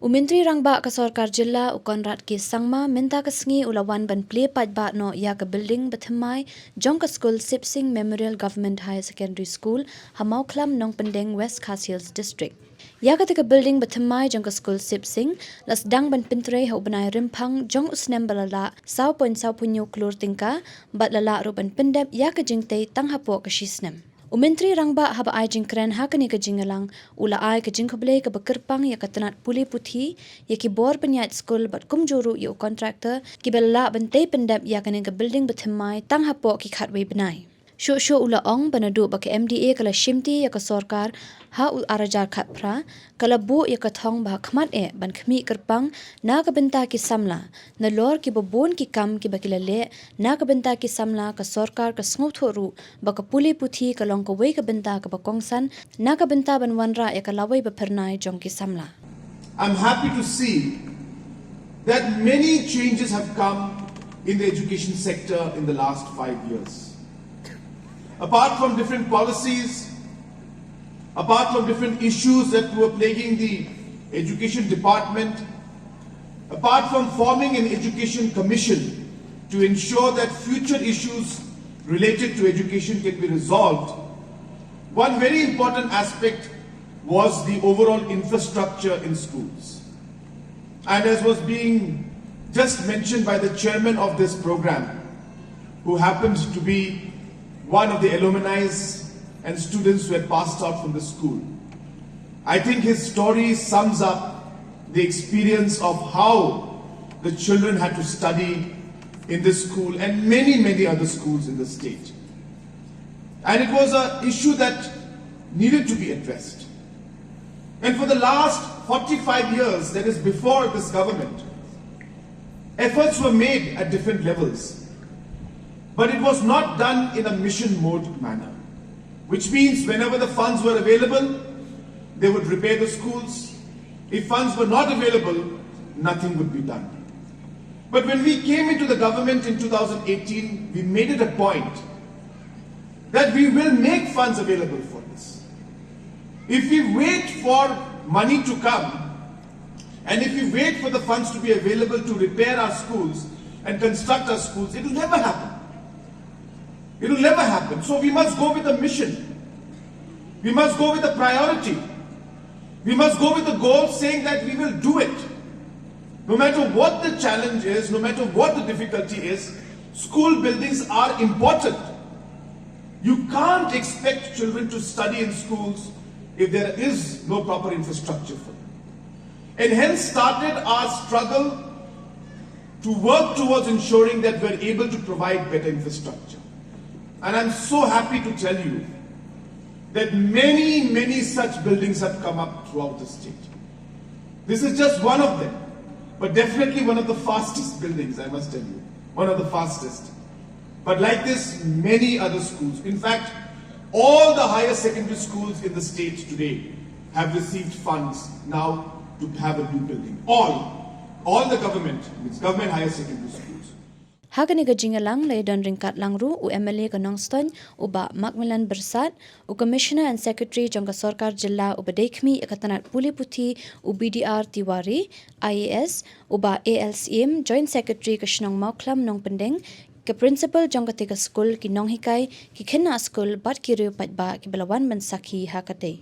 Umentri rangba ka Sarkar Jilla u Conrad ki sangma minta kasngi ulawan ban Plie patba no ya ka building Thymmai Jong ka Skul Sibsingh Memorial Government Higher Secondary School Hamau Klam Nong Pendeng West Khas Hills District. Ya ka building Thymmai Jong ka Skul Sibsingh las dang ban pintre ho banai rimpang Jong usnem balala saw punyo klur tingka bat lala ro ban pendep ya ka jingte tang hapo ka shisnem. Umentri rangba haba ai jingkren hakani ka jingalang ula ai ka jingkable ka bekerpang ya katanat puli puthi ya ki bor penyat skul bat kumjuru ya kontraktor ki bella bente pendap ya kani ka building Thymmai tang hapo ki khatwe benai. Sho ula ong banadu bak MDA kala shimti ya ka Sarkar ha u arajar khatpra kala bu ya ka thong ba khmat ban khmi kerpang na ka benta ki samla na lor ki bobon ki kam ki bakilale na ka benta ki samla ka Sarkar ka sngo thoru bak puli puthi ka long ka wei ka benta ka bakongsan na ka benta ban wanra ya ka lawai ba phernai jong ki samla. I'm happy to see that many changes have come in the education sector in the last 5 years. Apart from different policies, apart from different issues that were plaguing the education department, apart from forming an education commission to ensure that future issues related to education can be resolved, one very important aspect was the overall infrastructure in schools. And as was being just mentioned by the chairman of this program, who happened to be one of the alumni and students who had passed out from the school. I think his story sums up the experience of how the children had to study in this school and many other schools in the state. And it was an issue that needed to be addressed. And for the last 45 years, that is before this government, efforts were made at different levels. But it was not done in a mission mode manner, which means whenever the funds were available, they would repair the schools. If funds were not available, nothing would be done. But when we came into the government in 2018, we made it a point that we will make funds available for this. If we wait for money to come, and if we wait for the funds to be available to repair our schools and construct our schools, it will never happen. It will never happen. So we must go with a mission. We must go with a priority. We must go with a goal saying that we will do it. No matter what the challenge is, no matter what the difficulty is, school buildings are important. You can't expect children to study in schools if there is no proper infrastructure for them. And hence started our struggle to work towards ensuring that we're able to provide better infrastructure. And I'm so happy to tell you that many such buildings have come up throughout the state. This is just one of them, but definitely one of the fastest buildings, I must tell you. One of the fastest. But like this, many other schools. In fact, all the higher secondary schools in the state today have received funds now to have a new building. All the government, it's government higher secondary schools. Hagani ka jingalang lay don ringkat langru u MLA ka Nongston uba Macmillan Bersat u Commissioner and Secretary Jong ka Sarkar Jilla uba Dekhmi katanat puli puthi u BDR Tiwari IAS uba ALCM Joint Secretary ka Shnong Mauklam Nong Pendeng ke Principal Jong ka Skul ki Nong Hikai ki Khenna Skul bat ki riu patba ki belawan ban sakhi hakate.